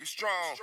Get strong.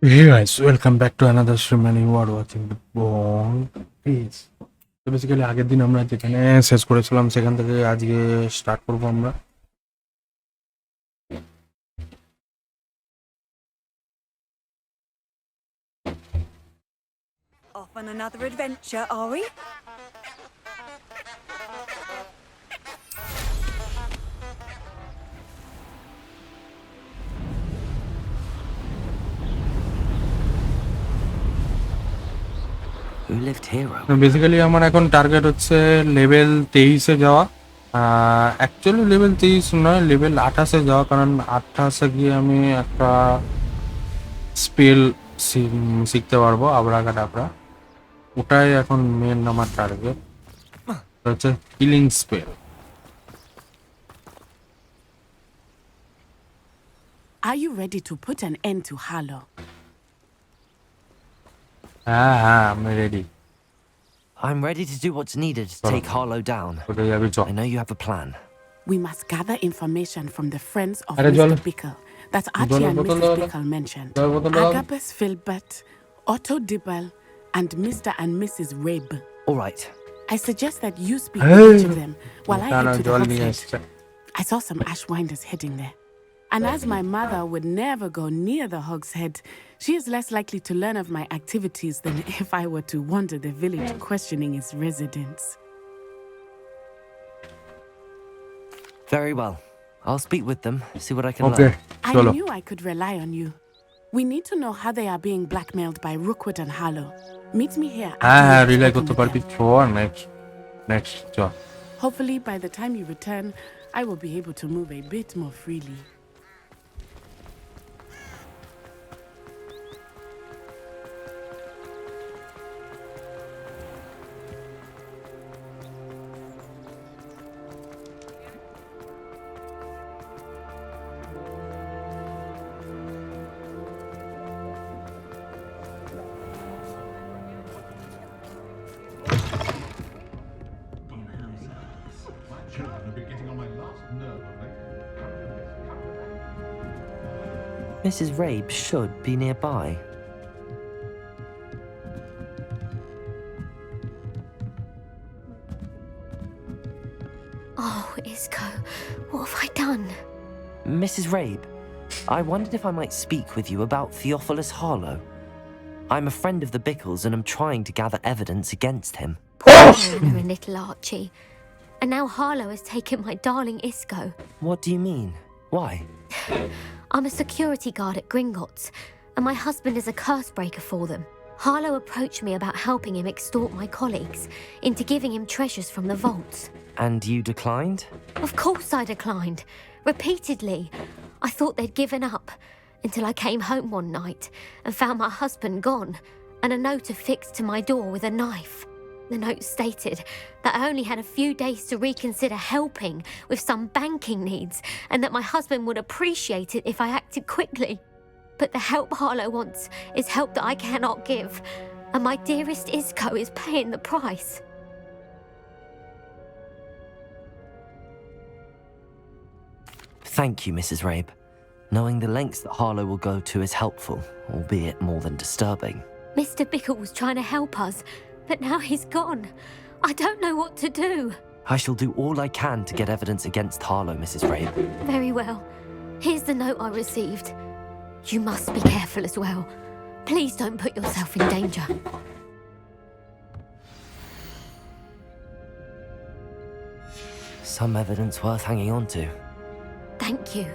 Hey guys, welcome back to another stream and you are watching the Bong Craze. তো basically আগের দিন আমরা যেখানে শেষ করেছিলাম সেখান থেকে আজকে স্টার্ট করব আমরা। Off on another adventure, are we? Who lived here? Basically আমার এখন টার্গেট হচ্ছে লেভেল 23-এ যাওয়া। অ্যাকচুয়ালি লেভেল 23 নয়, লেভেল 28-এ যাওয়া, কারণ 28-এ গিয়ে আমি একটা স্পেল শিখতে পারবো, আবরাকাডাবরা। ওটাই এখন মেন আমার টার্গেট, হচ্ছে killing spell. Are you ready to put an end to Halo? হ্যাঁ, আমি ready. I'm ready to do what's needed to take Harlow down. I know you have a plan. We must gather information from the friends of Are Mr. Jol- Bickle that Archie and Bottle Mrs. Lola? Bickle mentioned. Bottle Lola? Agabus Filbert, Otto Dibble, and Mr. and Mrs. Rabe. All right. I suggest that you speak with each of them while I head to the Jolly Hog's Head. I saw some Ashwinders heading there. And as my mother would never go near the Hog's Head, she is less likely to learn of my activities than if I were to wander the village questioning its residents. Very well. I'll speak with them, see what I can okay learn. I চলো knew I could rely on you. We need to know how they are being blackmailed by Rookwood and Harlow. Meet me here. হ্যাঁ after হ্যাঁ you've rely spoken করতে with পারবি them. চ next চ Hopefully, by the time you return, I will be able to move a bit more freely. Mrs. Rabe should be nearby. Oh, Isco, what have I done? Mrs. Rabe, I wondered if I might speak with you about Theophilus Harlow. I'm a friend of the Bickles and I'm trying to gather evidence against him. Poor little Archie. And now Harlow has taken my darling Isco. What do you mean? Why? I'm a security guard at Gringotts, and my husband is a curse breaker for them. Harlow approached me about helping him extort my colleagues into giving him treasures from the vaults. And you declined? Of course I declined. Repeatedly. I thought they'd given up, until I came home one night and found my husband gone, and a note affixed to my door with a knife. The note stated that I only had a few days to reconsider helping with some banking needs, and that my husband would appreciate it if I acted quickly. But the help Harlow wants is help that I cannot give, and my dearest Isco is paying the price. Thank you, Mrs. Rabe. Knowing the lengths that Harlow will go to is helpful, albeit more than disturbing. Mr. Bickle was trying to help us, but now he's gone. I don't know what to do. I shall do all I can to get evidence against Harlow, Mrs. Rabe. Very well. Here's the note I received. You must be careful as well. Please don't put yourself in danger. Some evidence worth hanging on to. Thank you.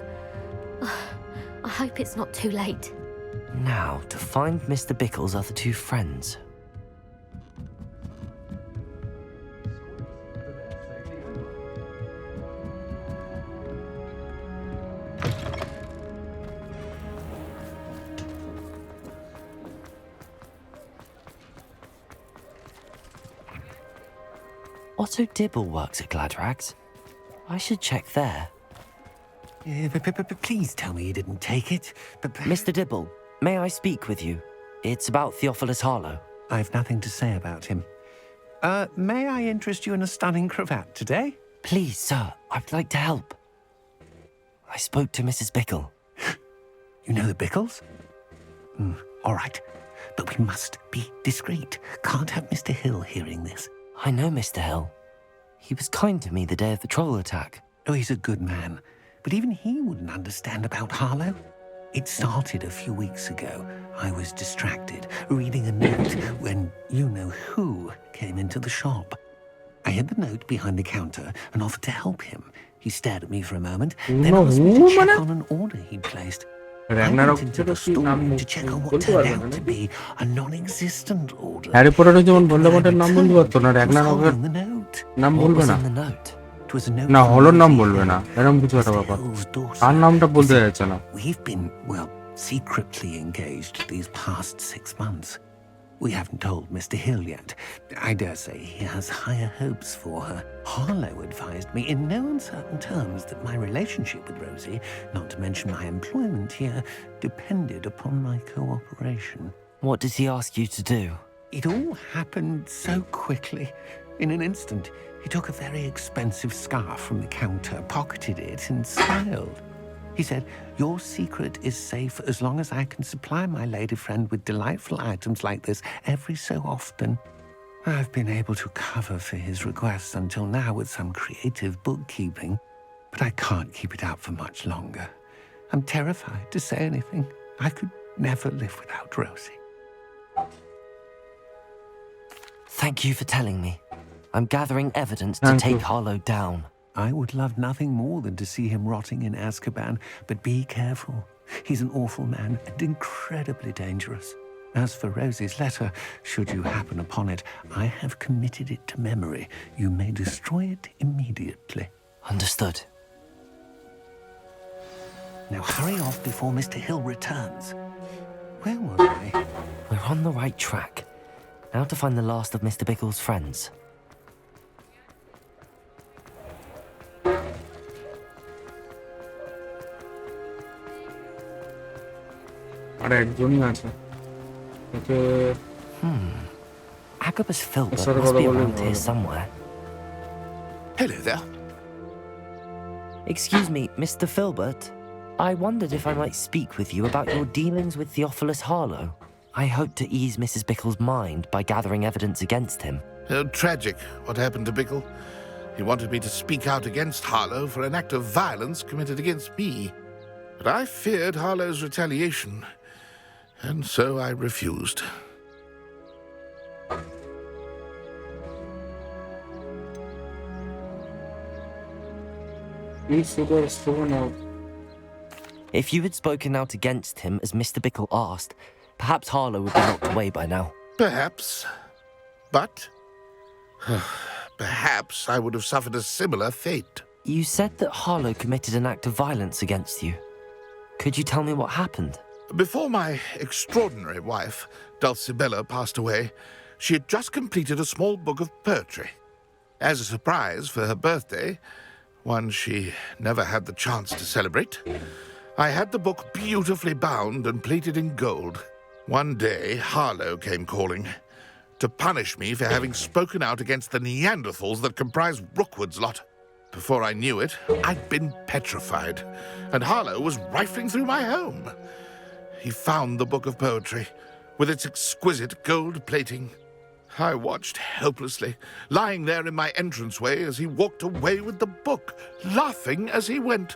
I hope it's not too late. Now, to find Mr. Bickle's other two friends. Otto Dibble works at Gladrags. I should check there. Please tell me you didn't take it. Mr. Dibble, may I speak with you? It's about Theophilus Harlow. I've nothing to say about him. May I interest you in a stunning cravat today? Please, sir, I'd like to help. I spoke to Mrs. Bickle. You know the Bickles? All right. But we must be discreet. Can't have Mr. Hill hearing this. I know Mr. Hill. He was kind to me the day of the troll attack. Oh, he's a good man. But even he wouldn't understand about Harlow. It started a few weeks ago. I was distracted, reading a note, when you-know-who came into the shop. I hid the note behind the counter and offered to help him. He stared at me for a moment, then asked me to check on an order he'd placed. I went into the store to check on what turned out to be a non-existent order. Harry পটারে যেমন ভোল্ডেমর্টের নাম বলতে পারতো না, র্যাগনারকের the note. নাম What বলবে was না, in the note? It was a note না from হলোর নাম Rosie বলবে না, Hill, এরকম কিছু একটা Mr. ব্যাপার। Hill's daughter. তার নামটা বলতে যাচ্ছে না। We've been, well, secretly engaged these past 6 months. We haven't told Mr. Hill yet. I dare say he has higher hopes for her. Harlow advised me in no uncertain terms that my relationship with Rosie, not to mention my employment here, depended upon my cooperation. What does he ask you to do? It all happened so quickly. In an instant, he took a very expensive scarf from the counter, pocketed it, and smiled. He said, "Your secret is safe as long as I can supply my lady friend with delightful items like this every so often." I've been able to cover for his requests until now with some creative bookkeeping, but I can't keep it up for much longer. I'm terrified to say anything. I could never live without Rosie. Thank you for telling me. I'm gathering evidence to Thank take you. Harlow down. I would love nothing more than to see him rotting in Azkaban, but be careful. He's an awful man and incredibly dangerous. As for Rosie's letter, should you happen upon it, I have committed it to memory. You may destroy it immediately. Understood. Now hurry off before Mr. Hill returns. Where was I? We're on the right track. Now to find the last of Mr. Bickle's friends. আর একজনই আছে ওকে Agabus Filbert Sort of must be other around one. here somewhere. Hello there. Excuse me, Mr. Filbert. I wondered if I might speak with you about your dealings with Theophilus Harlow. I hope to ease Mrs. Bickle's mind by gathering evidence against him. Tragic what happened to Bickle. He wanted me to speak out against Harlow for an act of violence committed against me. But I feared Harlow's retaliation, and so I refused. If you had spoken out against him as Mr. Bickle asked, perhaps Harlow would be locked away by now. Perhaps. But perhaps I would have suffered a similar fate. You said that Harlow committed an act of violence against you. Could you tell me what happened? Before my extraordinary wife, Dulcibella, passed away, she had just completed a small book of poetry. As a surprise for her birthday, one she never had the chance to celebrate, I had the book beautifully bound and plated in gold. One day, Harlow came calling to punish me for having spoken out against the Neanderthals that comprise Rookwood's lot. Before I knew it, I'd been petrified, and Harlow was rifling through my home. He found the book of poetry, with its exquisite gold plating. I watched helplessly, lying there in my entranceway as he walked away with the book, laughing as he went.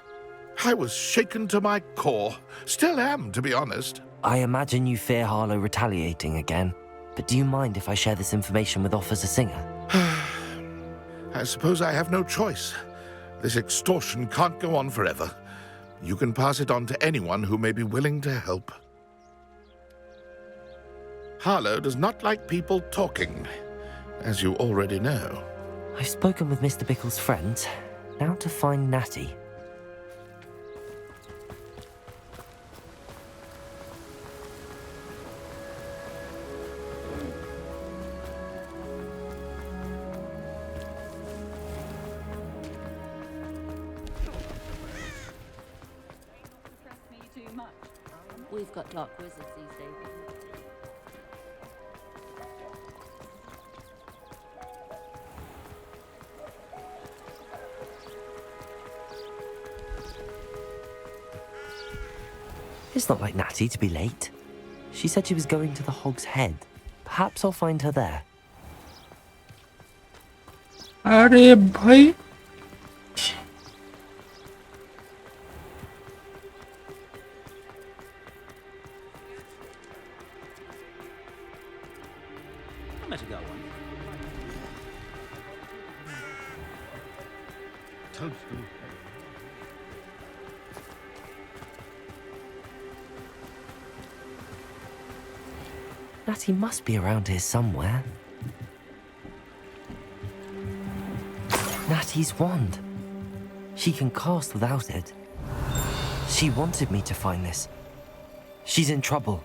I was shaken to my core. Still am, to be honest. I imagine you fear Harlow retaliating again, but do you mind if I share this information with Officer Singer? I suppose I have no choice. This extortion can't go on forever. You can pass it on to anyone who may be willing to help. Harlow does not like people talking, as you already know. I've spoken with Mr. Bickle's friends. Now to find Natty. We've got dark wizards these days. It's not like Natty to be late. She said she was going to the Hog's Head. Perhaps I'll find her there. আরে ভাই Natty must be around here somewhere. Natty's wand. She can cast without it. She wanted me to find this. She's in trouble.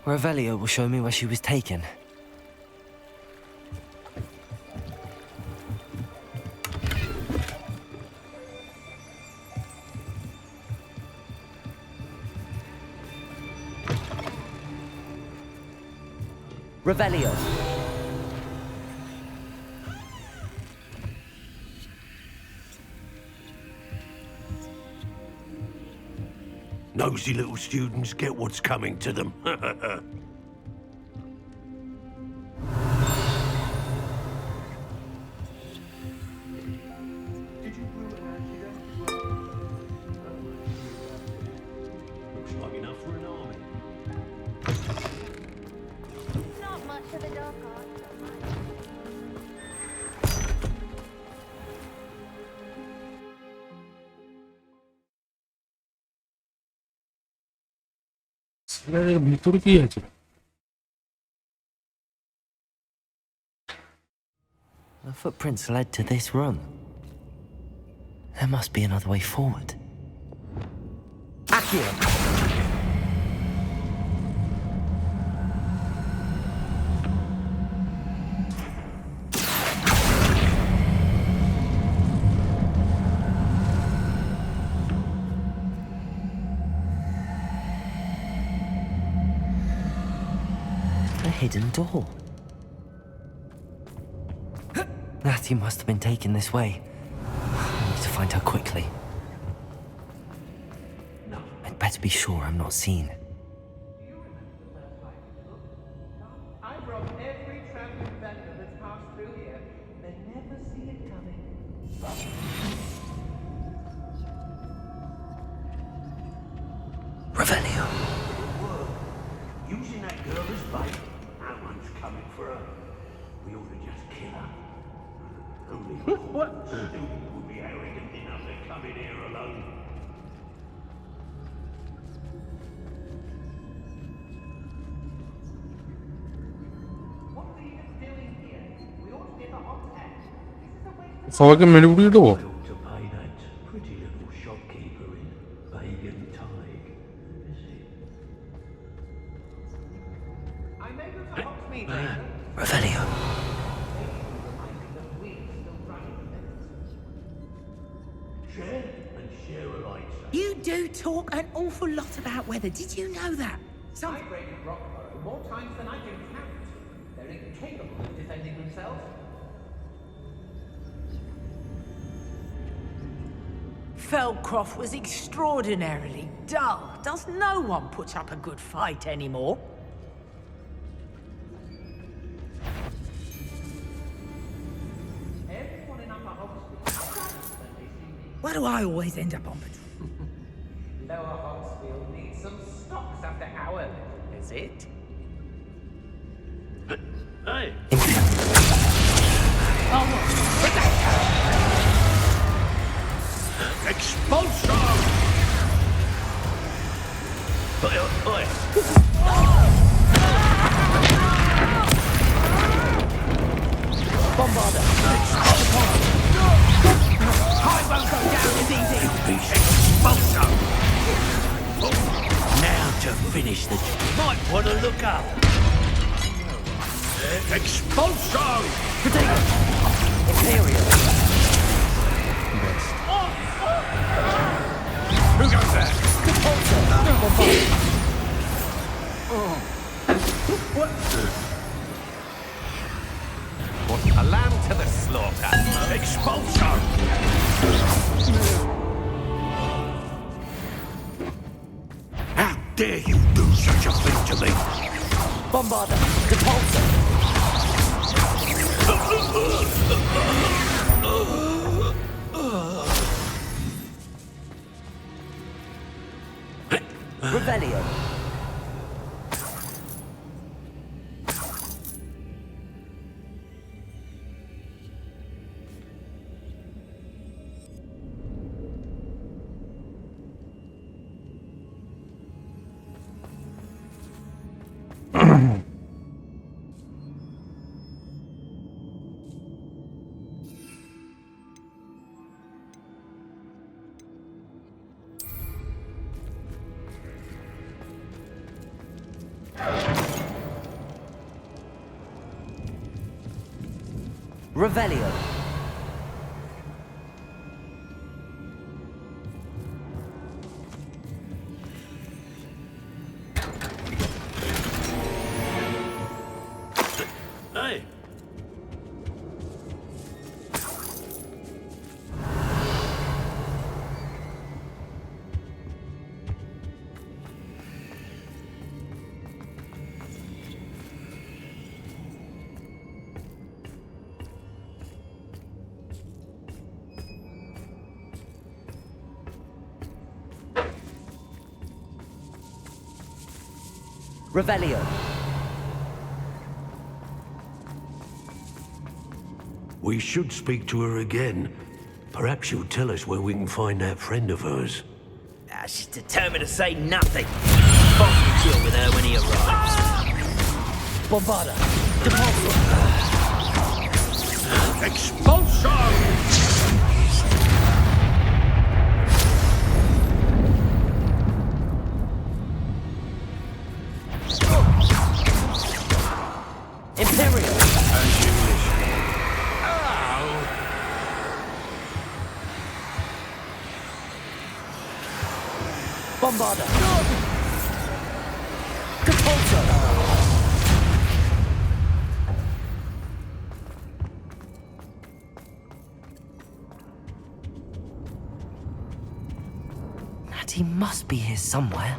Revelio will show me where she was taken. Revelio. Nosy little students get what's coming to them. Not much of a dark art. এর ভিতরে কি আছে? The footprints led to this room. There must be another way forward. Accio! A hidden door. Natty must have been taken this way. I need to find her quickly. I'd better be sure I'm not seen. I've robbed every traveling vendor that's passed through here. They never see it coming. Revelio. Using that girl as bait. No one's coming for her. We ought to just kill her. Only what student would be arrogant enough to come in here alone? What are you doing here? We ought to get the hot hat. This is a waste of সবাইকে মেরে উড়িয়ে দেবো? I ought to pay that pretty little shopkeeper in Pagan Tig. Is it? I'm able to Hogsmeade later. Revelio. Share and share alike, sir. You do talk an awful lot about weather. Did you know that? Some I've raided Rockborough more times than I can count. They're incapable of defending themselves. Feldcroft was extraordinarily dull. Does no one put up a good fight anymore? Everyone in Upper Hogsfield when they see me. Why do I always end up on patrol? Lower Hogsfield needs some stocks after our visit. Hey! Expulsion! Oi, oi! Bombarder! I won't go down as easy! Expulsion! Now to finish the job. Might want to look up. Expulsion! Hyperion. Who goes there? What a lamb to the slaughter. Expulsion! How dare you do such a thing to me? Bombarder. Repulsor. Revelio. Revelio. Hey! Revelio. We should speak to her again. Perhaps she'll tell us where we can find that friend of hers. she's determined to say nothing. Boss will deal with her when he arrives. Bombarda, Depulsor. Expulsion! Hyperion. Bombarda. Depulsor. Natty must be here somewhere.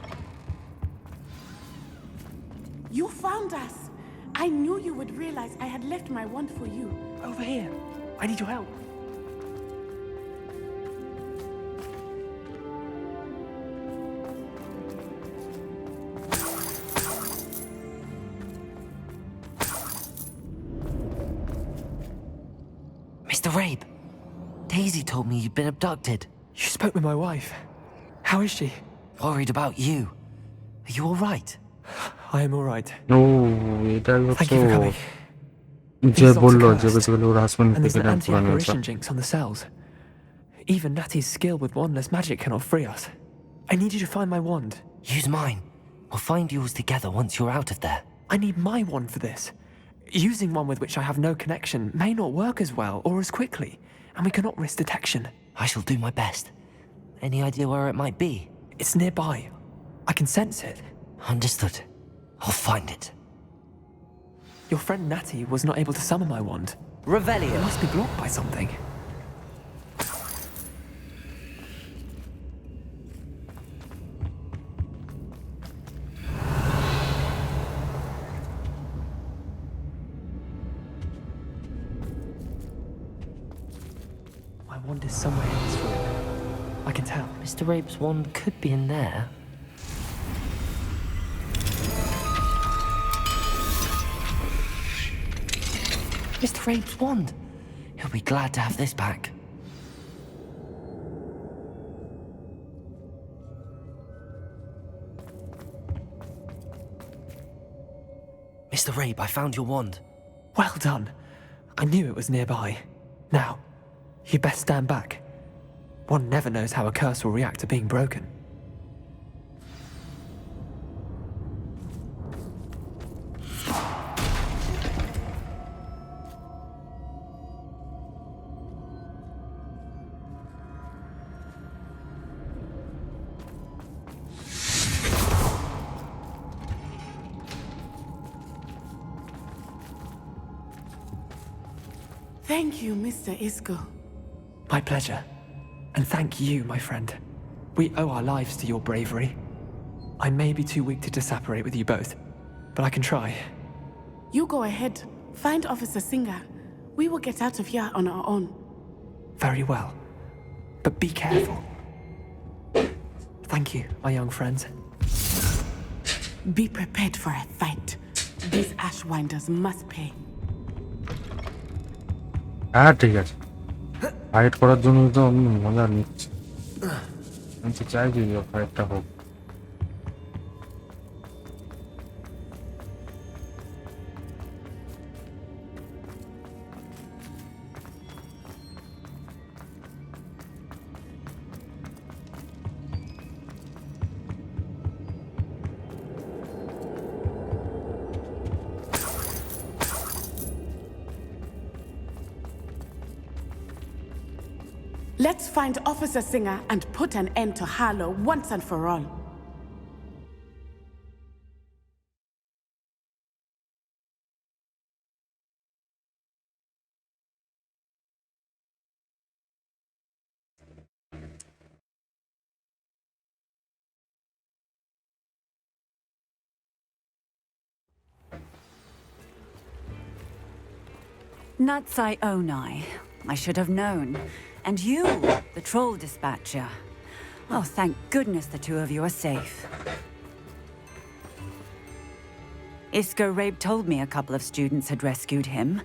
You found us. I knew you would realize I had left my wand for you. Over here. I need your help. Mr. Rabe, Daisy told me you'd been abducted. You spoke with my wife. How is she? Worried about you. Are you all right? I am all right. ও এটা Thank হচ্ছে you for coming. যে These বললো lots are যে cursed, basically or husband and there's থেকে an transfer নিয়েছে anti-apparition jinx on the cells. Even Natty's skill with wandless magic cannot free us. I need you to find my wand. Use mine. We'll find yours together once you're out of there. I need my wand for this. Using one with which I have no connection may not work as well or as quickly, and we cannot risk detection. I shall do my best. Any idea where it might be? It's nearby. I can sense it. Understood. I'll find it. Your friend Natty was not able to summon my wand. Revelio. It must be blocked by something. My wand is somewhere in this room. I can tell. Mr. Rabe's wand could be in there. Mr. Rabe's wand. He'll be glad to have this back. Mr. Rabe, I found your wand. Well done. I knew it was nearby. Now, you best stand back. One never knows how a curse will react to being broken. Thank you, Mr. Isco. My pleasure. And thank you, my friend. We owe our lives to your bravery. I may be too weak to disapparate with you both, but I can try. You go ahead. Find Officer Singer. We will get out of here on our own. Very well. But be careful. Thank you, my young friends. Be prepared for a fight. These Ashwinders must pay. হ্যাঁ ঠিক আছে fight করার জন্য তো আমি মজা নিচ্ছি আমি তো চাই যে ফাইটটা হোক Let's find Officer Singer and put an end to Harlow once and for all. Natsai Onai. I should have known. And you, the troll dispatcher. Oh, thank goodness the two of you are safe. Isco Rabe told me a couple of students had rescued him.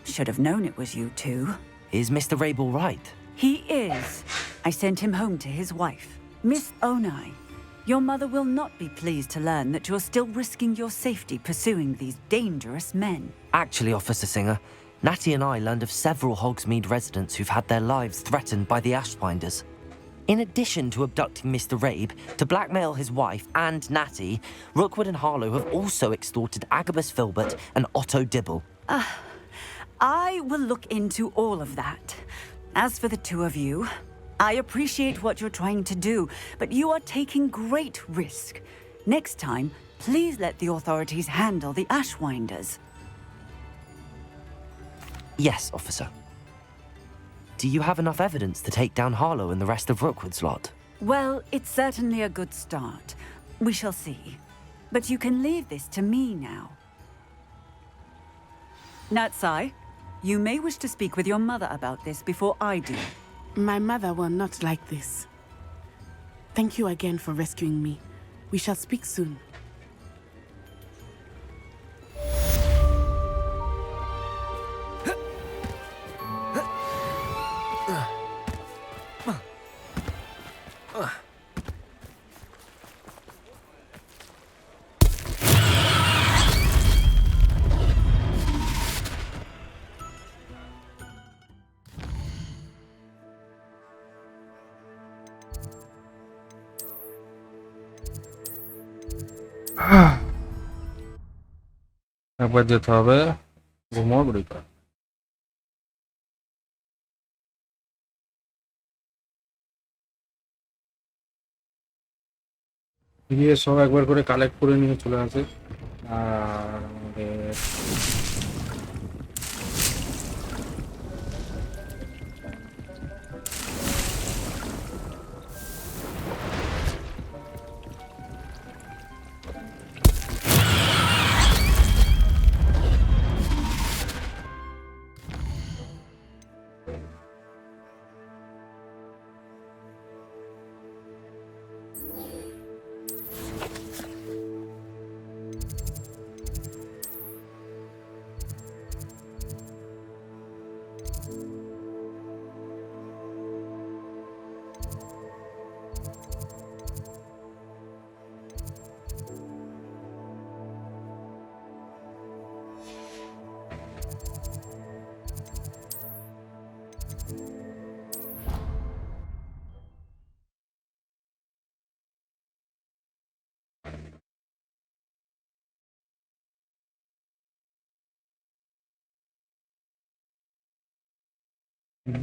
Should have known it was you two. Is Mr. Rabe all right? He is. I sent him home to his wife. Miss Onai, your mother will not be pleased to learn that you're still risking your safety pursuing these dangerous men. Actually, Officer Singer, Natty and I learned of several Hogsmeade residents who've had their lives threatened by the Ashwinders. In addition to abducting Mr. Rabe to blackmail his wife and Natty, Rookwood and Harlow have also extorted Agabus Filbert and Otto Dibble. I will look into all of that. As for the two of you, I appreciate what you're trying to do, but you are taking great risk. Next time, please let the authorities handle the Ashwinders. Yes, officer. Do you have enough evidence to take down Harlow and the rest of Rookwood's lot? Well, it's certainly a good start. We shall see. But you can leave this to me now. Natsai, you may wish to speak with your mother about this before I do. My mother will not like this. Thank you again for rescuing me. We shall speak soon. একবার যেতে হবে ঘুমো breaker গিয়ে সব একবার করে collect করে নিয়ে চলে আসে আর আমাদের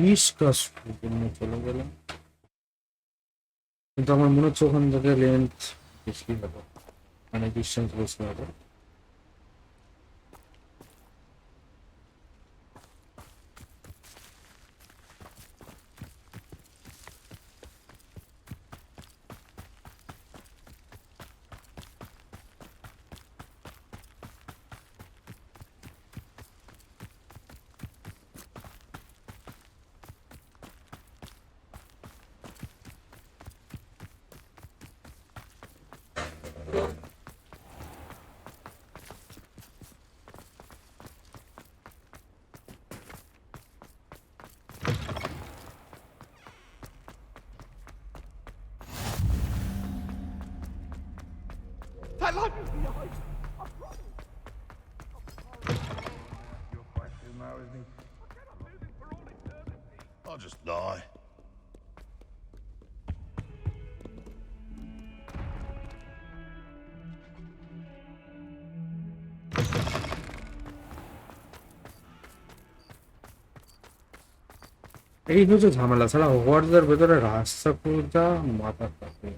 ডিসকাস জন্য চলে গেলাম কিন্তু আমার মনে হচ্ছে ওখান থেকে লেন্থ বেশি হবে মানে ডিস্টেন্স বেশি হবে I'll just die. এই হচ্ছে ঝামেলা ছাড়া হগওয়ার্টসের ভেতরে রাস্তা খোঁজা মাথা কাটে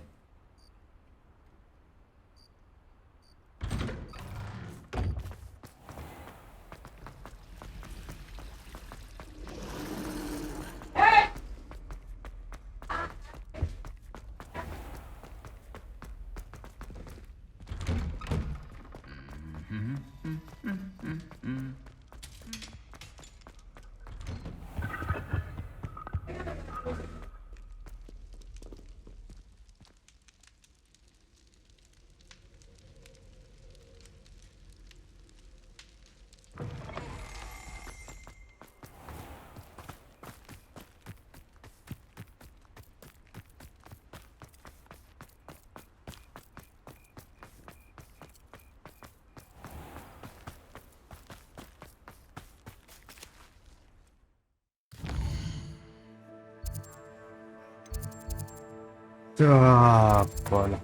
বলো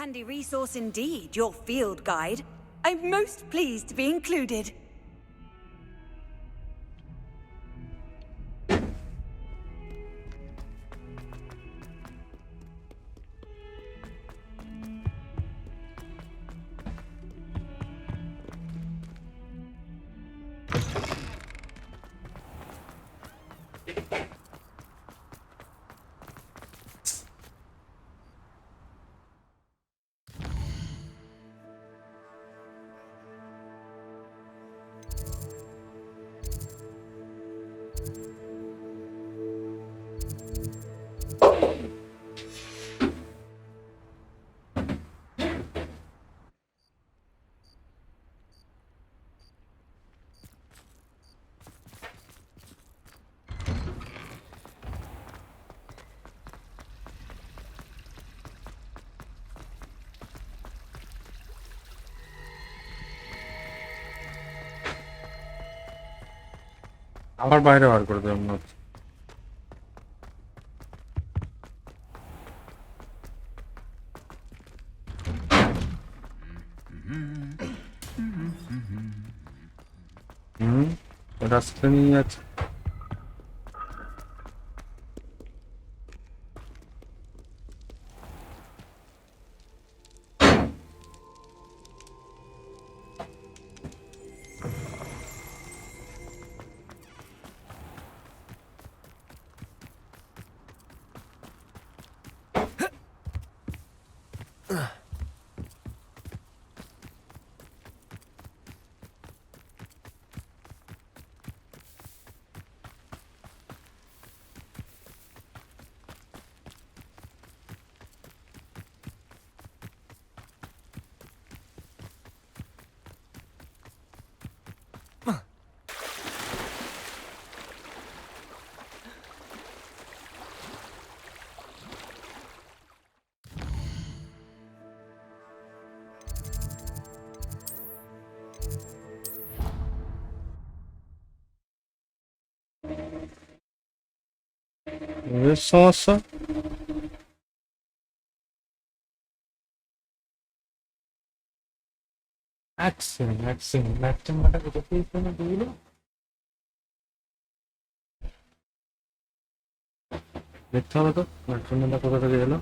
Handy resource indeed, your field guide. I'm most pleased to be included. আবার বাইরে বার করে দেব মনে হচ্ছে রাস্তা নিয়ে যাচ্ছে সমস্যা দেখতে হবে তো কোথা থেকে এলো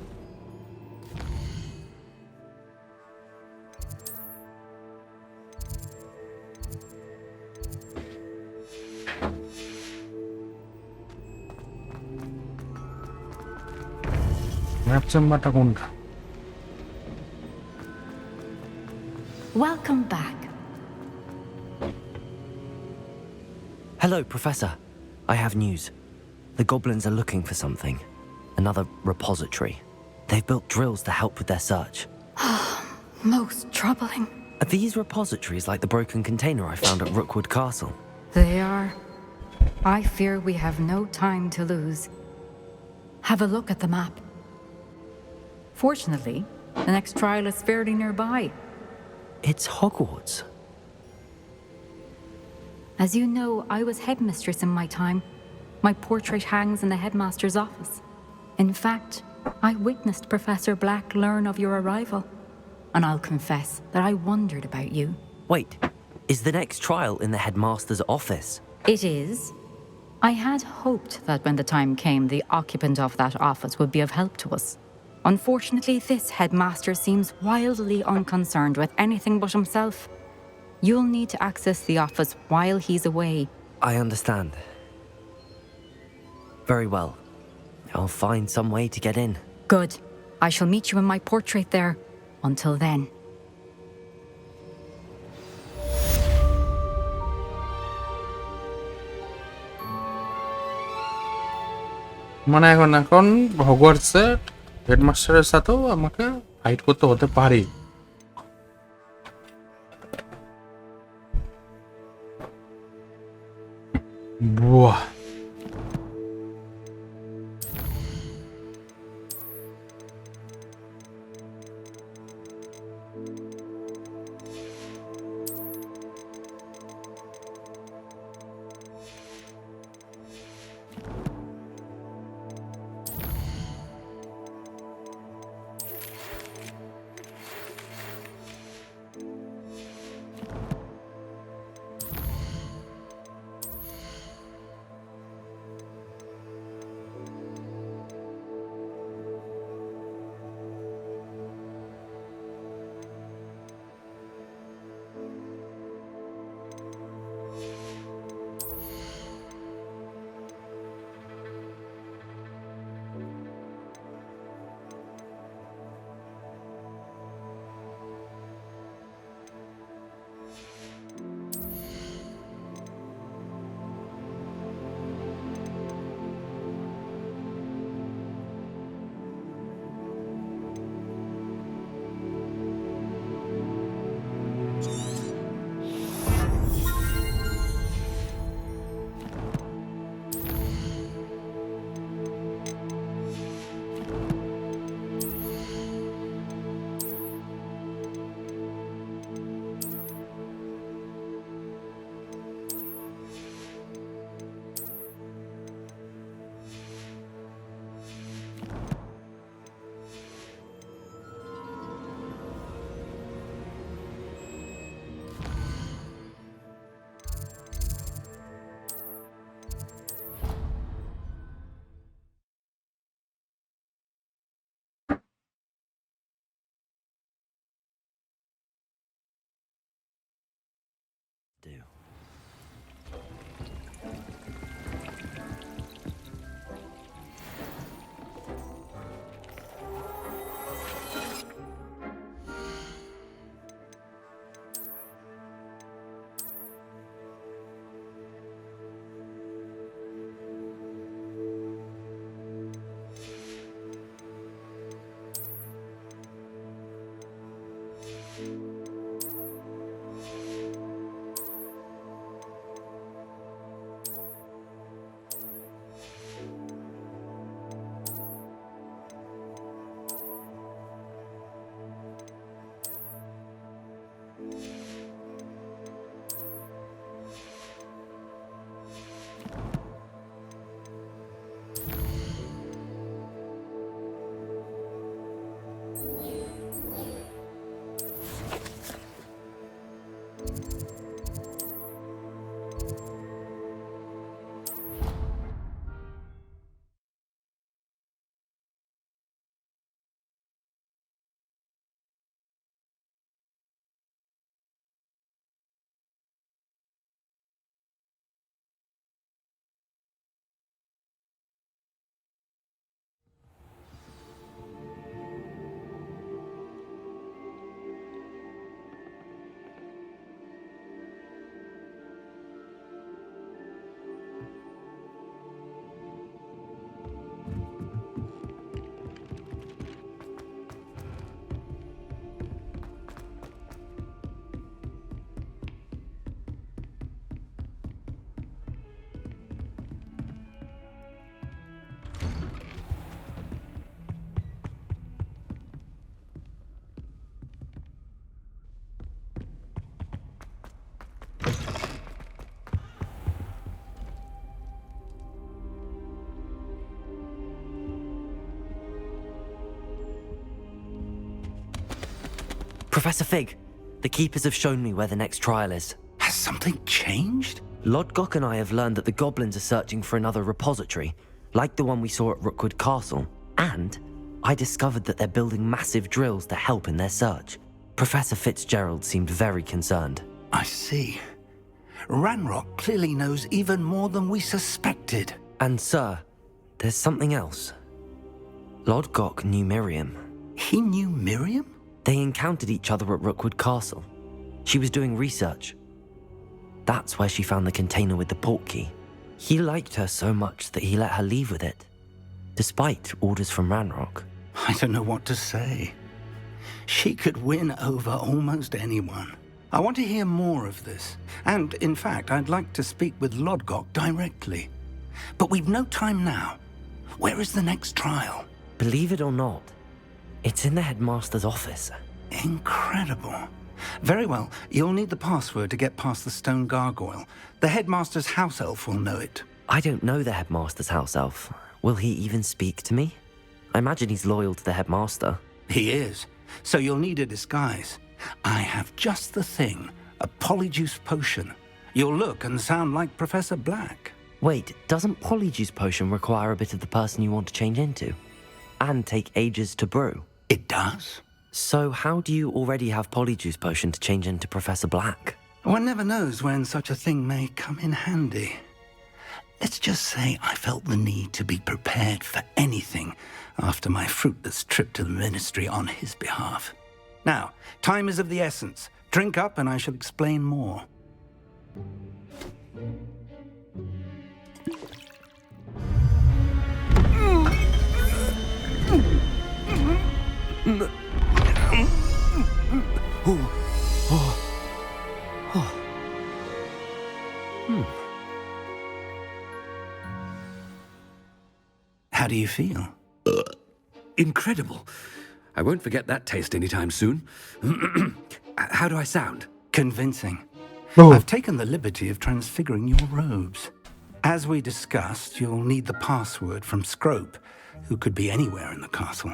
ম্যাপ চেম্বারটা কোনটা Welcome back. Hello, Professor. I have news. The goblins are looking for something. Another repository. They've built drills to help with their search. Most troubling. Are these repositories like the broken container I found at Rookwood Castle? They are. I fear we have no time to lose. Have a look at the map. Fortunately, the next trial is fairly nearby. It's Hogwarts. As you know, I was headmistress in my time. My portrait hangs in the headmaster's office. In fact, I witnessed Professor Black learn of your arrival. And I'll confess that I wondered about you. Wait, is the next trial in the headmaster's office? It is. I had hoped that when the time came, the occupant of that office would be of help to us. Unfortunately, this headmaster seems wildly unconcerned with anything but himself. You'll need to access the office while he's away. I understand. Very well. I'll find some way to get in. Good. I shall meet you in my portrait there. Until then. মানে এখন হগওয়ার্টসে হেডমাস্টারের সাথেও আমাকে fight করতে হতে পারে। বাহ, Professor Fig, the Keepers have shown me where the next trial is. Has something changed? Lodgok and I have learned that the goblins are searching for another repository, like the one we saw at Rookwood Castle. And I discovered that they're building massive drills to help in their search. Professor Fitzgerald seemed very concerned. I see. Ranrock clearly knows even more than we suspected. And sir, there's something else. Lodgok knew Miriam. He knew Miriam? They encountered each other at Rookwood Castle. She was doing research. That's where she found the container with the port key. He liked her so much that he let her leave with it, despite orders from Ranrock. I don't know what to say. She could win over almost anyone. I want to hear more of this. And, in fact, I'd like to speak with Lodgok directly. But we've no time now. Where is the next trial? Believe it or not, it's in the headmaster's office. Incredible. Very well. You'll need the password to get past the stone gargoyle. The headmaster's house elf will know it. I don't know the headmaster's house elf. Will he even speak to me? I imagine he's loyal to the headmaster. He is. So you'll need a disguise. I have just the thing. A polyjuice potion. You'll look and sound like Professor Black. Wait, doesn't polyjuice potion require a bit of the person you want to change into? And take ages to brew? It does. So how do you already have polyjuice potion to change into Professor Black? One never knows when such a thing may come in handy. Let's just say I felt the need to be prepared for anything after my fruitless trip to the ministry on his behalf. Now, time is of the essence. Drink up and I shall explain more. How do you feel? Incredible. I won't forget that taste anytime soon. How do I sound? Convincing. I've taken the liberty of transfiguring your robes. As we discussed, you'll need the password from Scrope, who could be anywhere in the castle.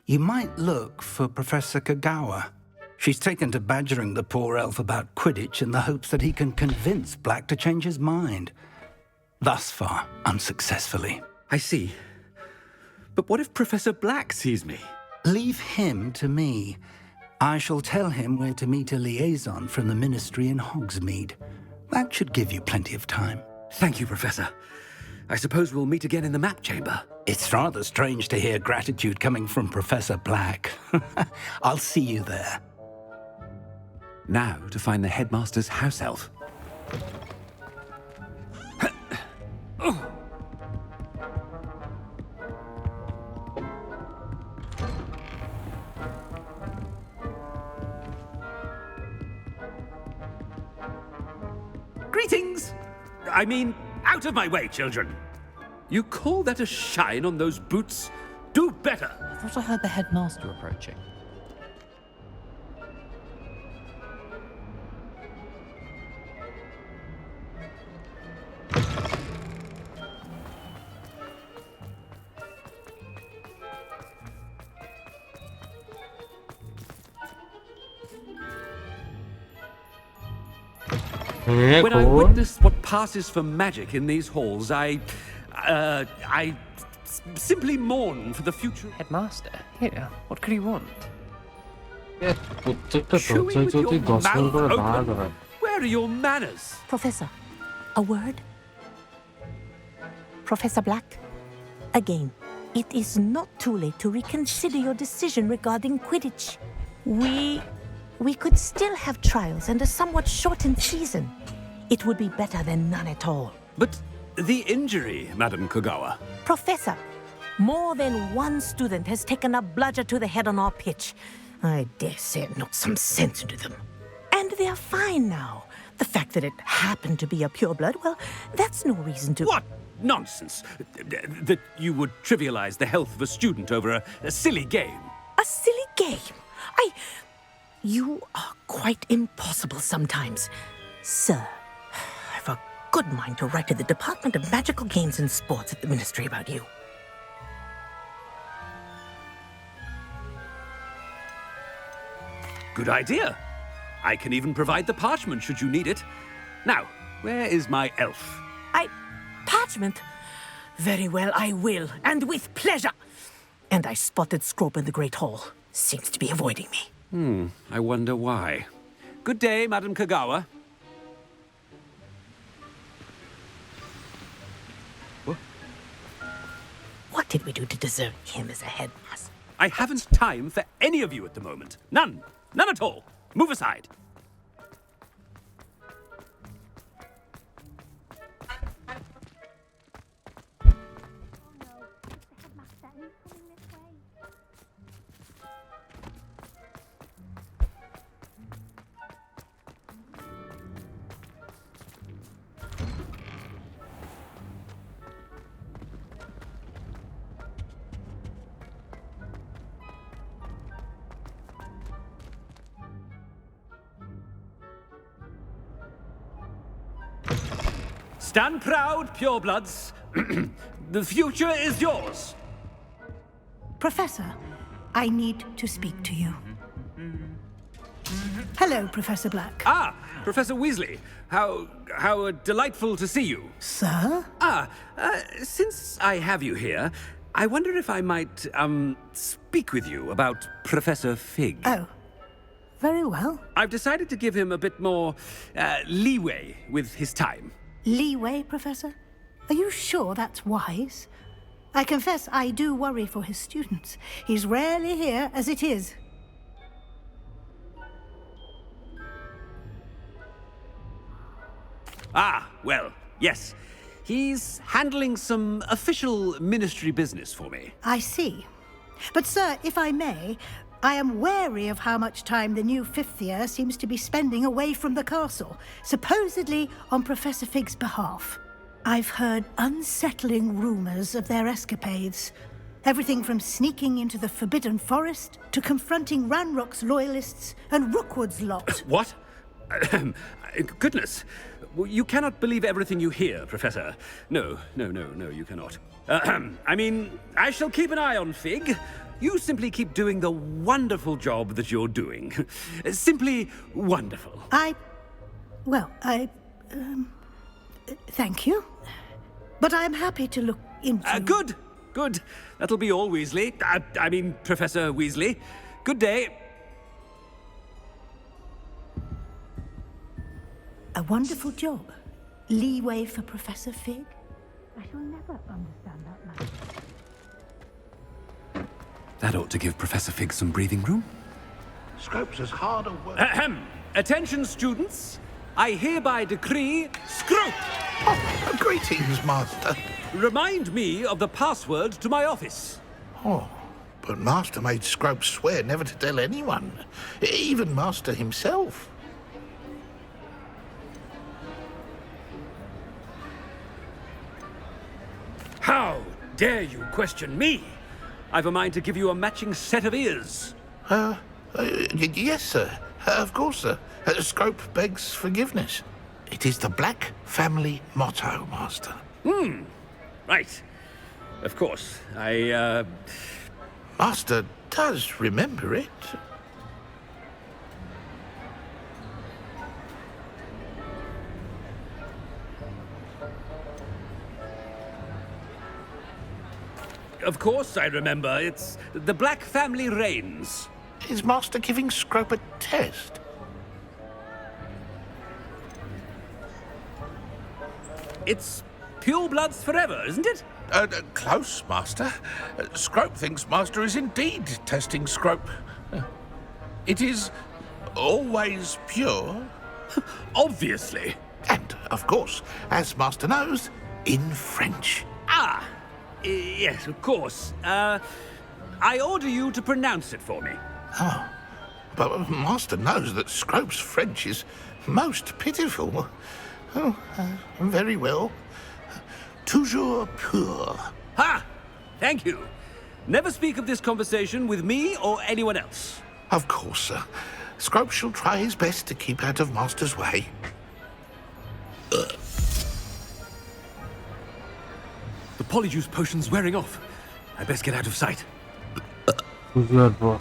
You might look for Professor Kagawa. She's taken to badgering the poor elf about Quidditch in the hopes that he can convince Black to change his mind. Thus far, unsuccessfully. I see. But what if Professor Black sees me? Leave him to me. I shall tell him where to meet a liaison from the ministry in Hogsmeade. That should give you plenty of time. Thank you, Professor. I suppose we'll meet again in the map chamber. It's rather strange to hear gratitude coming from Professor Black. I'll see you there. Now to find the headmaster's house elf. Greetings! I mean, out of my way, children! You call that a shine on those boots? Do better! I thought I heard the headmaster approaching. When I witness what passes for magic in these halls, I simply mourn for the future. Headmaster, here, what could he want? Chewing with your mouth open? Where are your manners? Professor, a word? Professor Black, again, it is not too late to reconsider your decision regarding Quidditch. We could still have trials and a somewhat shortened season. It would be better than none at all. But the injury, Madam Kagawa. Professor, more than one student has taken a bludger to the head on our pitch. I dare say it knocked some sense into them. And they're fine now. The fact that it happened to be a pureblood, well, that's no reason to... What nonsense! That you would trivialize the health of a student over a silly game. A silly game? You are quite impossible sometimes. Sir, I've a good mind to write to the Department of Magical Games and Sports at the Ministry about you. Good idea. I can even provide the parchment should you need it. Now, where is my elf? Parchment? Very well, I will, and with pleasure. And I spotted Scrope in the Great Hall. Seems to be avoiding me. I wonder why. Good day, Madam Kagawa. What did we do to deserve him as a headmaster? I haven't time for any of you at the moment. None. None at all. Move aside. Stand proud, purebloods. The future is yours. Professor, I need to speak to you. Hello, Professor Black. Ah, Professor Weasley. How delightful to see you. Sir? Since I have you here, I wonder if I might, speak with you about Professor Fig. Oh, very well. I've decided to give him a bit more, leeway with his time. Leeway, Professor? Are you sure that's wise? I confess I do worry for his students. He's rarely here as it is. Ah, well, yes. He's handling some official ministry business for me. I see. But, sir, if I may, I am wary of how much time the new fifth year seems to be spending away from the castle, supposedly on Professor Fig's behalf. I've heard unsettling rumors of their escapades. Everything from sneaking into the Forbidden Forest to confronting Ranrock's loyalists and Rookwood's lot. What? Goodness. You cannot believe everything you hear, Professor. No, you cannot. I mean, I shall keep an eye on Fig. You simply keep doing the wonderful job that you're doing. Simply wonderful. Thank you. But I'm happy to look into... Good. That'll be all, Weasley. I mean, Professor Weasley. Good day. A wonderful job. Leeway for Professor Fig? I shall never understand that man. That ought to give Professor Fig some breathing room. Scrope's as hard a work. Attention, students. I hereby decree Scrope! Oh, greetings, Master. Remind me of the password to my office. Oh, but Master made Scrope swear never to tell anyone, even Master himself. How dare you question me? I've a mind to give you a matching set of ears. Yes, sir. Of course, sir. Scrope begs forgiveness. It is the Black family motto, Master. Right. Of course. Master does remember it. Of course I remember. It's the Black family reigns. Is Master giving Scrope a test? It's purebloods forever, isn't it? Close, Master. Scrope thinks Master is indeed testing Scrope. It is always pure. Obviously. And, of course, as Master knows, in French. Yes, of course. I order you to pronounce it for me. Oh, but Master knows that Scrope's French is most pitiful. Oh, very well. Toujours pur. Ha! Thank you. Never speak of this conversation with me or anyone else. Of course, sir. Scrope shall try his best to keep out of Master's way. The polyjuice potion's wearing off. I best get out of sight. Good boy.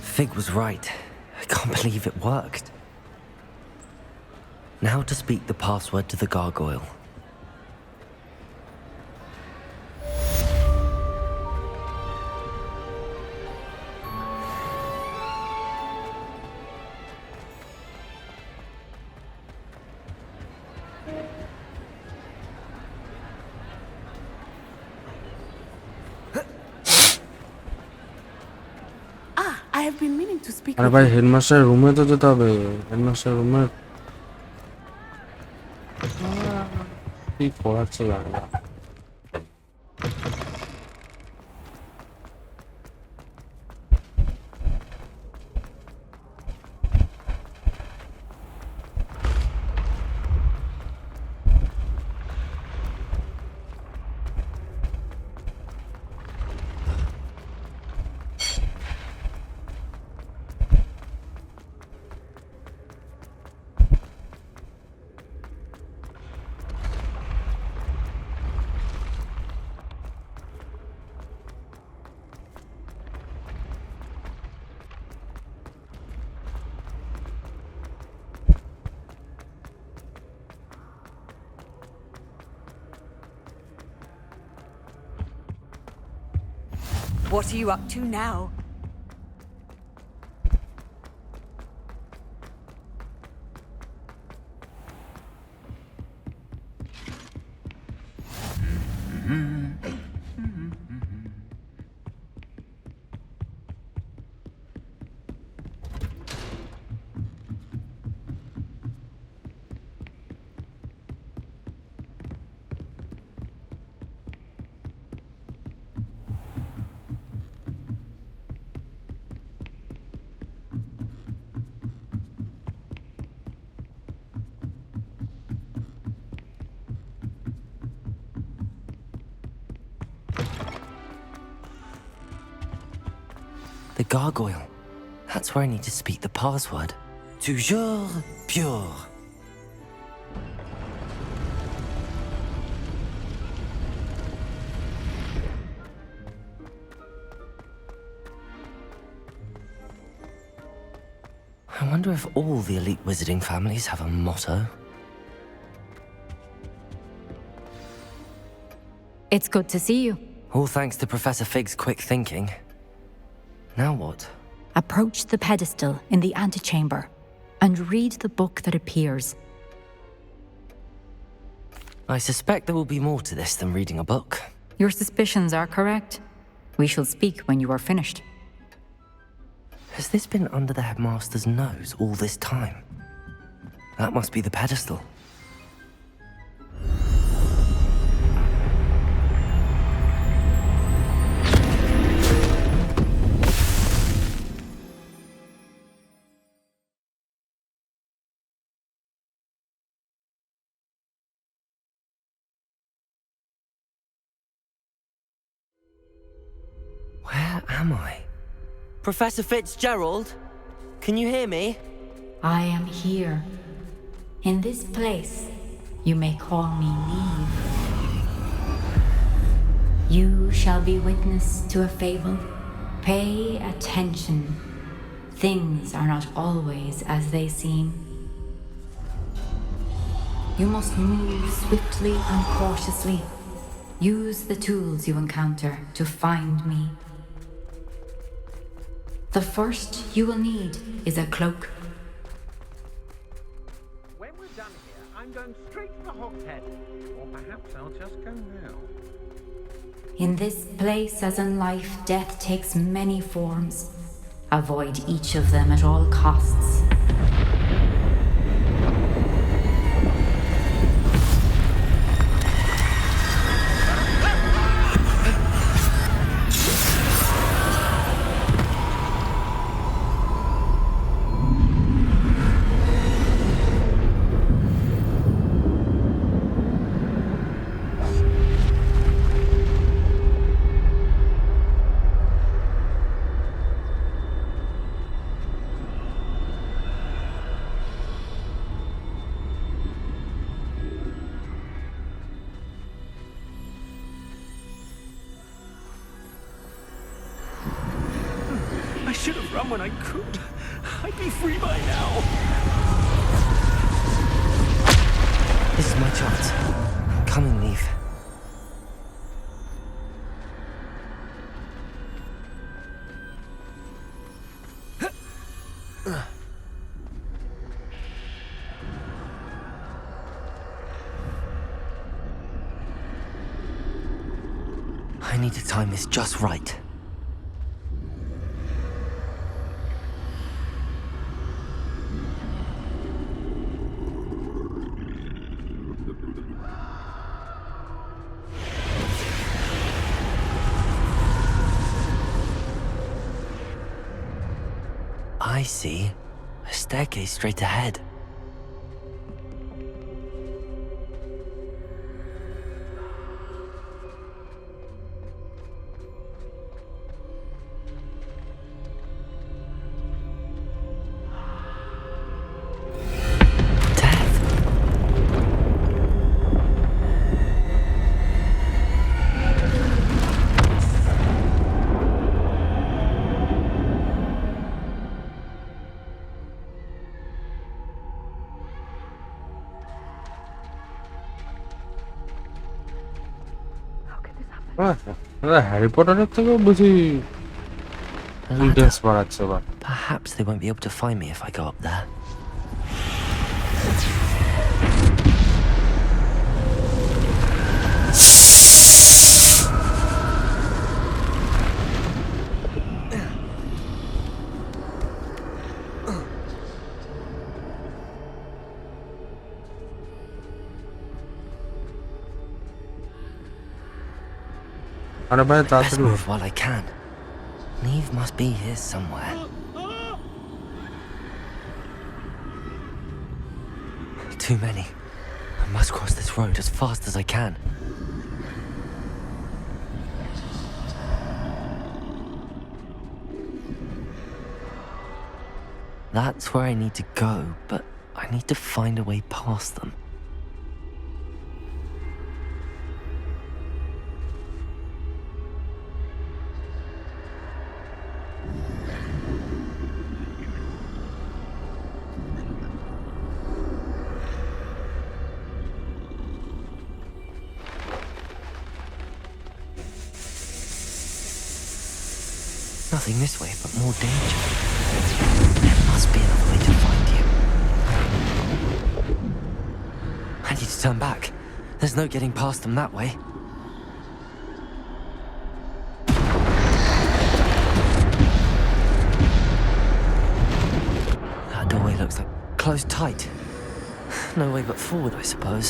Fig was right. I can't believe it worked. Now to speak the password to the gargoyle. I have been meaning to speak আরে with ভাই you. Headmaster রুমে তো যেতে হবে, headmaster রুমে কি পড়াচ্ছে জানি না। What are you up to now? The gargoyle. That's where I need to speak the password. Toujours pure. I wonder if all the elite wizarding families have a motto. It's good to see you. All thanks to Professor Fig's quick thinking. Now what? Approach the pedestal in the antechamber and read the book that appears. I suspect there will be more to this than reading a book. Your suspicions are correct. We shall speak when you are finished. Has this been under the headmaster's nose all this time? That must be the pedestal. Where am I? Professor Fitzgerald? Can you hear me? I am here. In this place, you may call me Neve. You shall be witness to a fable. Pay attention. Things are not always as they seem. You must move swiftly and cautiously. Use the tools you encounter to find me. The first you will need is a cloak. When we're done here, I'm going straight to the Hogshead. Or perhaps I'll just go now. In this place, as in life, death takes many forms. Avoid each of them at all costs. I should have run when I could. I'd be free by now. This is my chance. Come and leave. I need to time this just right. I see. A staircase straight ahead. Harry পটারের থেকেও বেশি details বাড়াচ্ছে এবার। Perhaps they won't be able to find me if I go up there. Best move while I can. Neve must be here somewhere. Too many. I must cross this road as fast as I can. That's where I need to go, but I need to find a way past them. Nothing this way, but more danger. There must be another way to find you. I need to turn back. There's no getting past them that way. That doorway looks like closed tight. No way but forward, I suppose.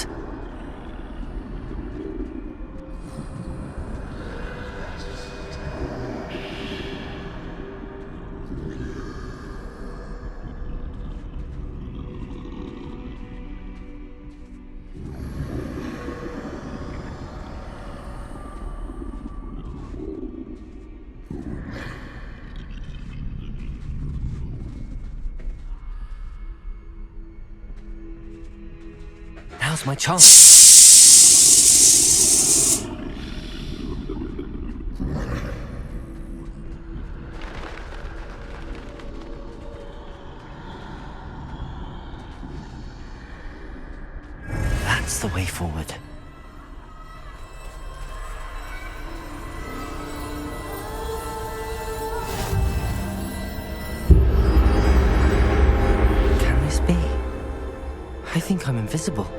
Now's my chance. That's the way forward. Can this be? I think I'm invisible.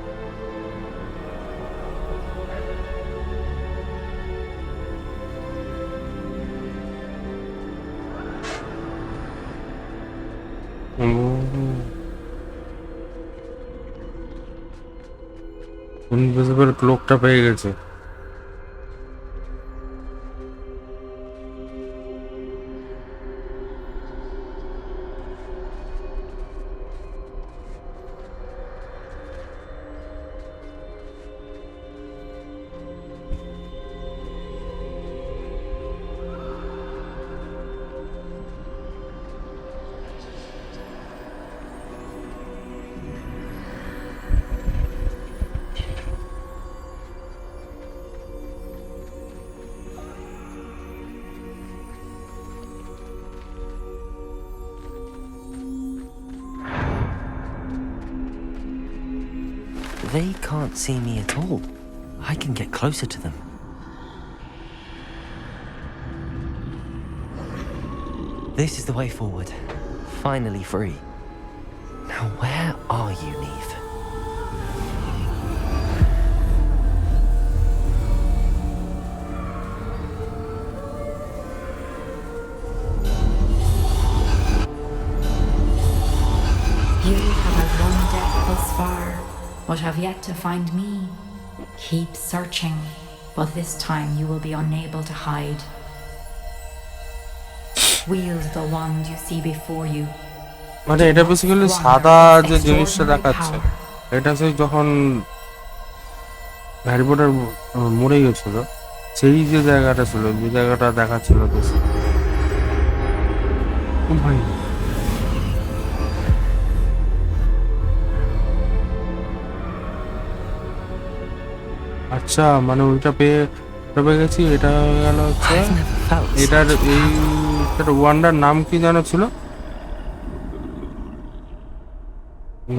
Invisible ক্লোকটা পেয়ে গেছে। They can't see me at all. I can get closer to them. This is the way forward. Finally free. Now where are you, Neve? You have outrun death thus far, but have yet to find me. Keep searching, but this time you will be unable to hide. Wield the wand you see before you. মানে এটা basically সাদা যে জিনিসটা দেখাচ্ছে এটা সেই যখন Harry Potter মরে গেছিল সেই যে জায়গাটা ছিল যে জায়গাটা দেখাচ্ছিল বেশি ভাই আচ্ছা মানে ওইটা পেয়ে গেছি এটা গেল হচ্ছে এটার এই ওয়ান্ডার নাম কি জানো ছিল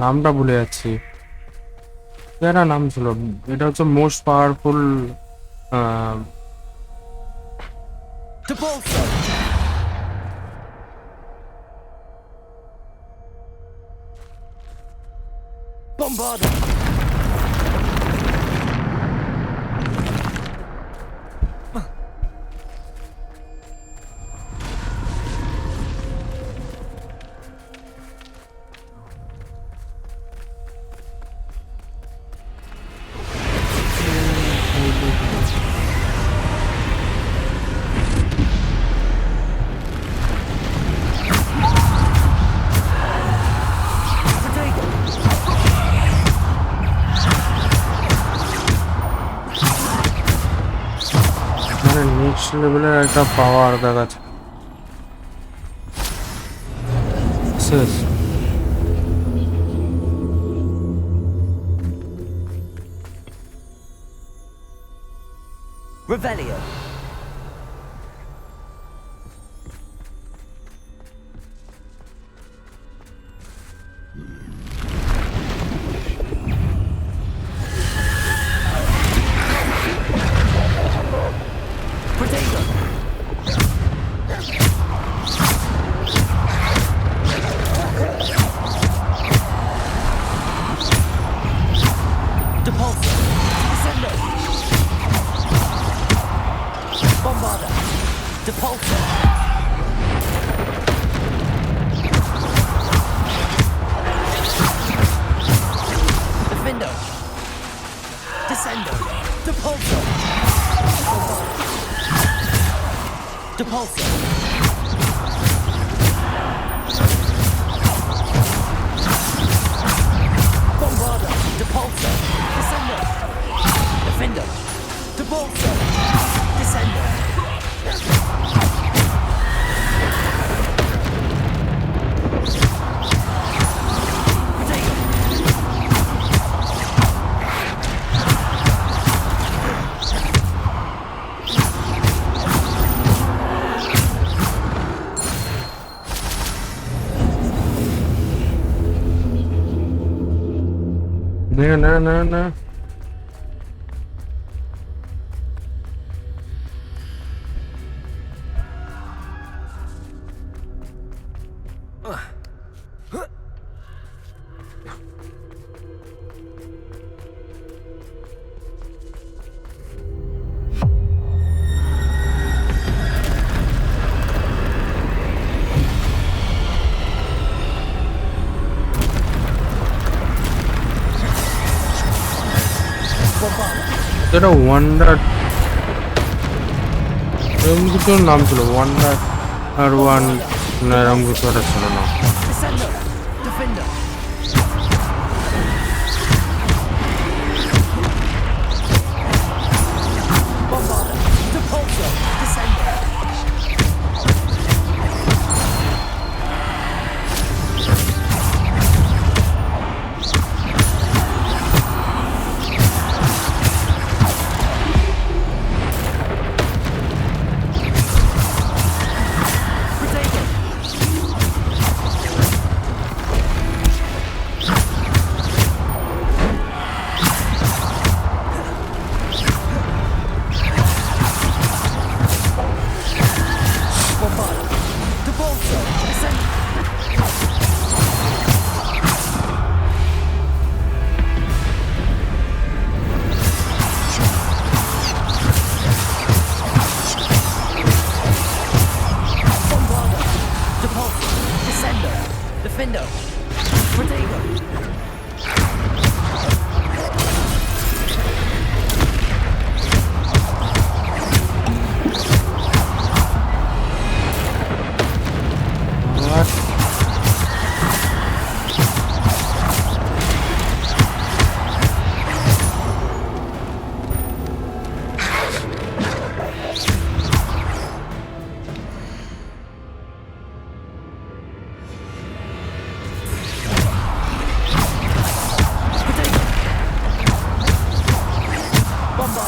নামটা ভুলে যাচ্ছি এরা নাম ছিল এটা হচ্ছে মোস্ট পাওয়ারফুল Bombarda! নেক্সট লেভেলের একটা পাওয়ার দেখাচ্ছে শেষ Revelio. না এটা ওয়ান্ডার এরকম কিছু নাম ছিল ওয়ান্ডার আর ওয়ান না এরকম কিছু একটা ছিল না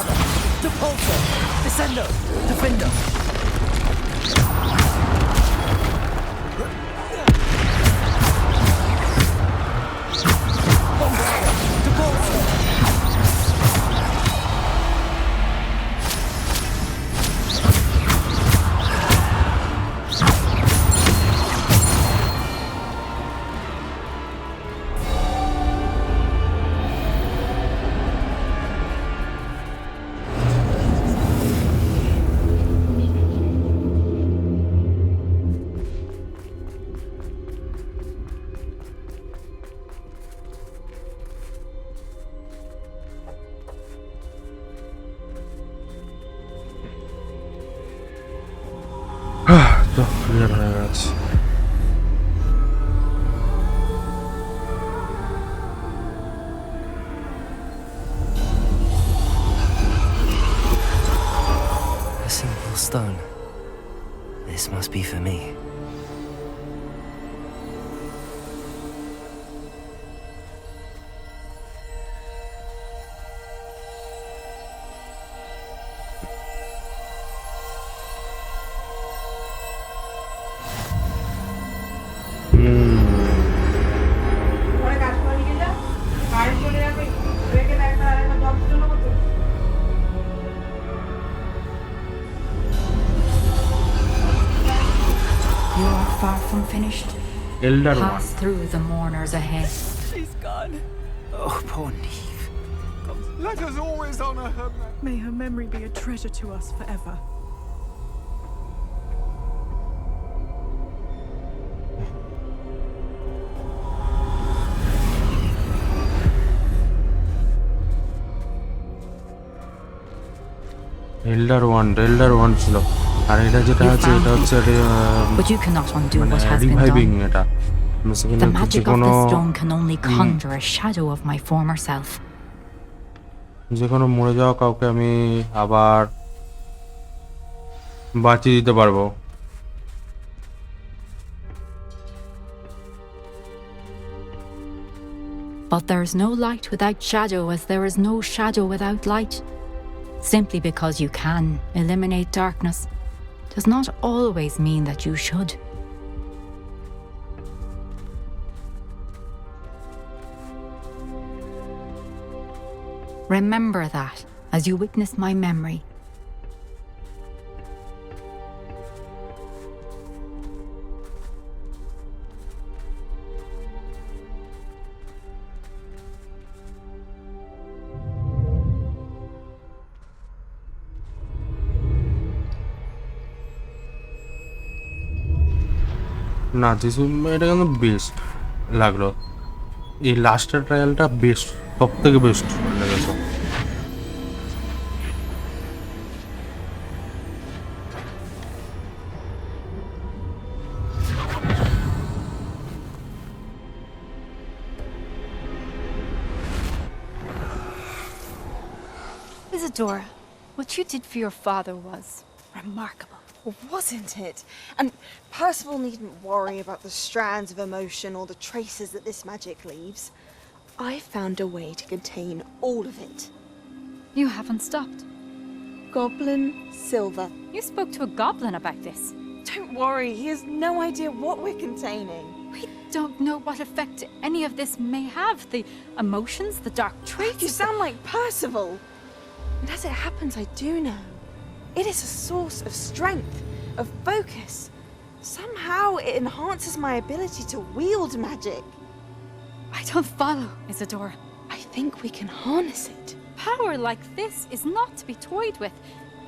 Bombada! Depulso! Descendo! Defendo! Bombada! Depulso! তো ক্লিয়ার হয়ে গেছে। A simple stone. This must be for me. Far from finished. Elder Pass one. through the mourners ahead. She's gone. Oh, poor Neve. Let us always honor her. May her memory be a treasure to us forever. Elder one ছিল আর এটা যেটা আছে এটা হচ্ছে But you cannot undo what has been reviving done. এটা The magic of the stone can only conjure a shadow of my former self. যে কোনো মরে যাওয়া কাউকে আমি আবার বাঁচিয়ে দিতে পারবো। But there is no light without shadow, as there is no shadow without light. Simply because you can eliminate darkness does not always mean that you should. Remember that as you witness my memory. না এটা কিন্তু best লাগলো, এই লাস্টের ট্রায়ালটা best, সব থেকে best লেগেছে। Isadora, what you did for your father was remarkable. Wasn't it? And Percival needn't worry about the strands of emotion or the traces that this magic leaves. I found a way to contain all of it. You haven't stopped. Goblin Silver. You spoke to a goblin about this. Don't worry, he has no idea what we're containing. We don't know what effect any of this may have. The emotions, the dark traits. You sound like Percival. And as it happens, I do know. It is a source of strength, of focus. Somehow it enhances my ability to wield magic. I don't follow, Isadora. I think we can harness it. Power like this is not to be toyed with.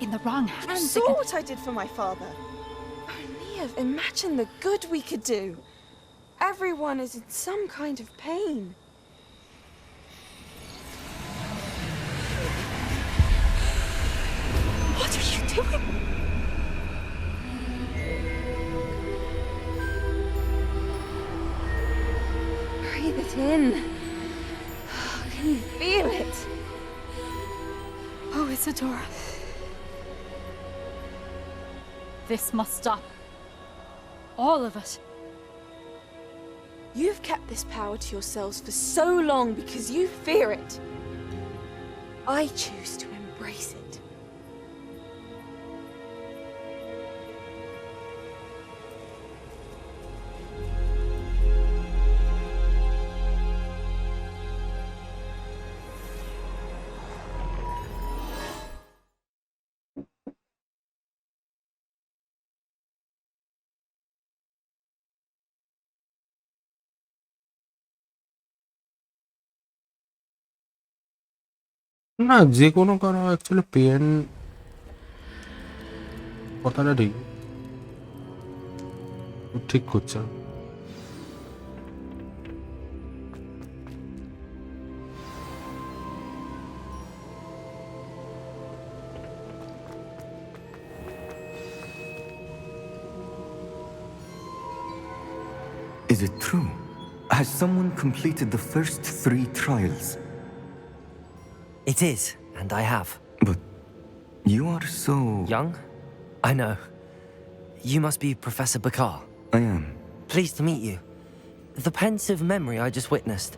In the wrong hands, You saw what I did for my father. Oh, Neve, imagine the good we could do. Everyone is in some kind of pain. What are you doing? Breathe it in. Can you feel it? Oh, Isadora. This must stop. All of it. You've kept this power to yourselves for so long because you fear it. I choose to embrace it. না যে কোনো কারো actually pen কথাটা ঠিক করছে না। Is it true? Has someone completed the first 3 trials? It is, and I have. But you are so... Young? I know. You must be Professor Bakar. I am. Pleased to meet you. The pensive memory I just witnessed,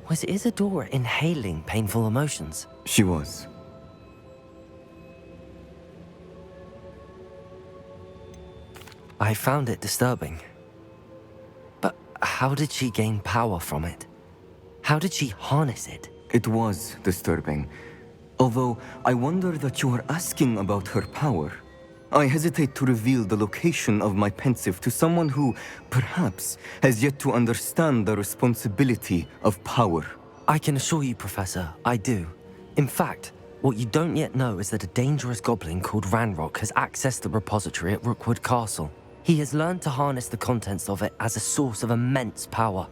was Isadora inhaling painful emotions? She was. I found it disturbing. But how did she gain power from it? How did she harness it? It was disturbing. Although I wonder that you are asking about her power. I hesitate to reveal the location of my pensive to someone who, perhaps, has yet to understand the responsibility of power. I can assure you, Professor, I do. In fact, what you don't yet know is that a dangerous goblin called Ranrock has accessed the repository at Rookwood Castle. He has learned to harness the contents of it as a source of immense power.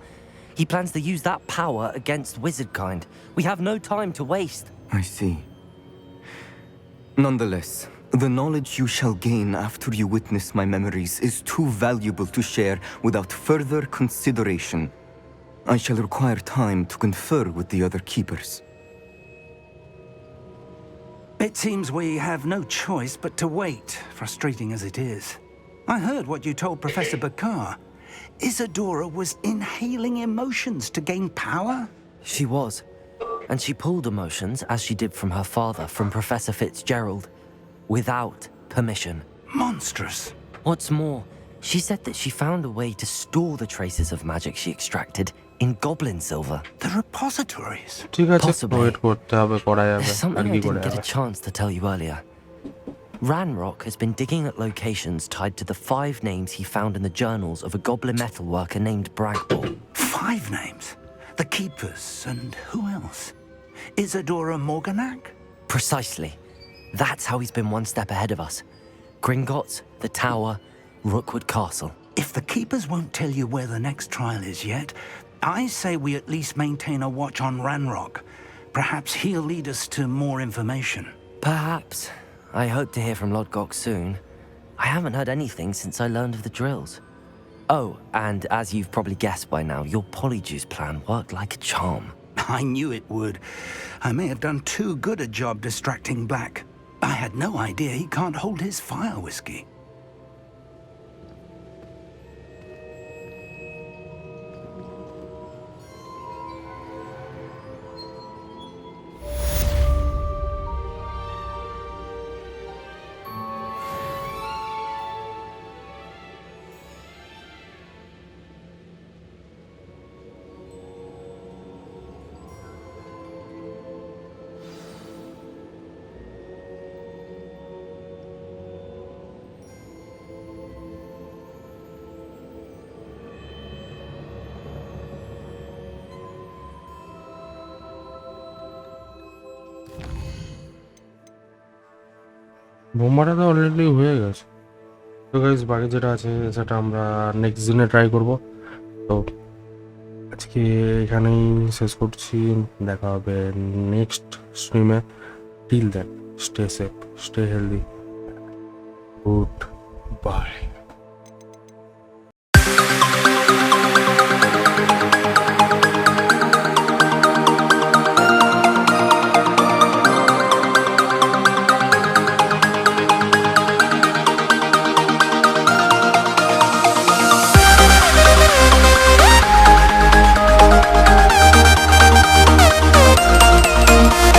He plans to use that power against wizardkind. We have no time to waste. I see. Nonetheless, the knowledge you shall gain after you witness my memories is too valuable to share without further consideration. I shall require time to confer with the other keepers. It seems we have no choice but to wait, frustrating as it is. I heard what you told Professor Bakar. Isadora was inhaling emotions to gain power? She was. And she pulled emotions, as she did from her father, from Professor Fitzgerald, without permission. Monstrous. What's more, she said that she found a way to store the traces of magic she extracted in goblin silver. The repositories? Possibly. There's something I didn't get a যাবে। chance to tell you earlier. Ranrock has been digging at locations tied to the 5 names he found in the journals of a goblin metalworker named Bragball. 5 names? The Keepers, and who else? Isadora Morganac? Precisely. That's how he's been one step ahead of us. Gringotts, the Tower, Rookwood Castle. If the Keepers won't tell you where the next trial is yet, I say we at least maintain a watch on Ranrock. Perhaps he'll lead us to more information. Perhaps. I hope to hear from Lodgok soon. I haven't heard anything since I learned of the drills. Oh, and as you've probably guessed by now, your polyjuice plan worked like a charm. I knew it would. I may have done too good a job distracting Black. I had no idea he can't hold his fire whiskey. বোমাটা তো already হয়ে গেছে। তো guys বাকি যেটা আছে সেটা আমরা next দিনে ট্রাই করব। তো আজকে এখানেই শেষ করছি, দেখা হবে নেক্সট স্ট্রিমে। Till then stay safe, stay healthy, good by.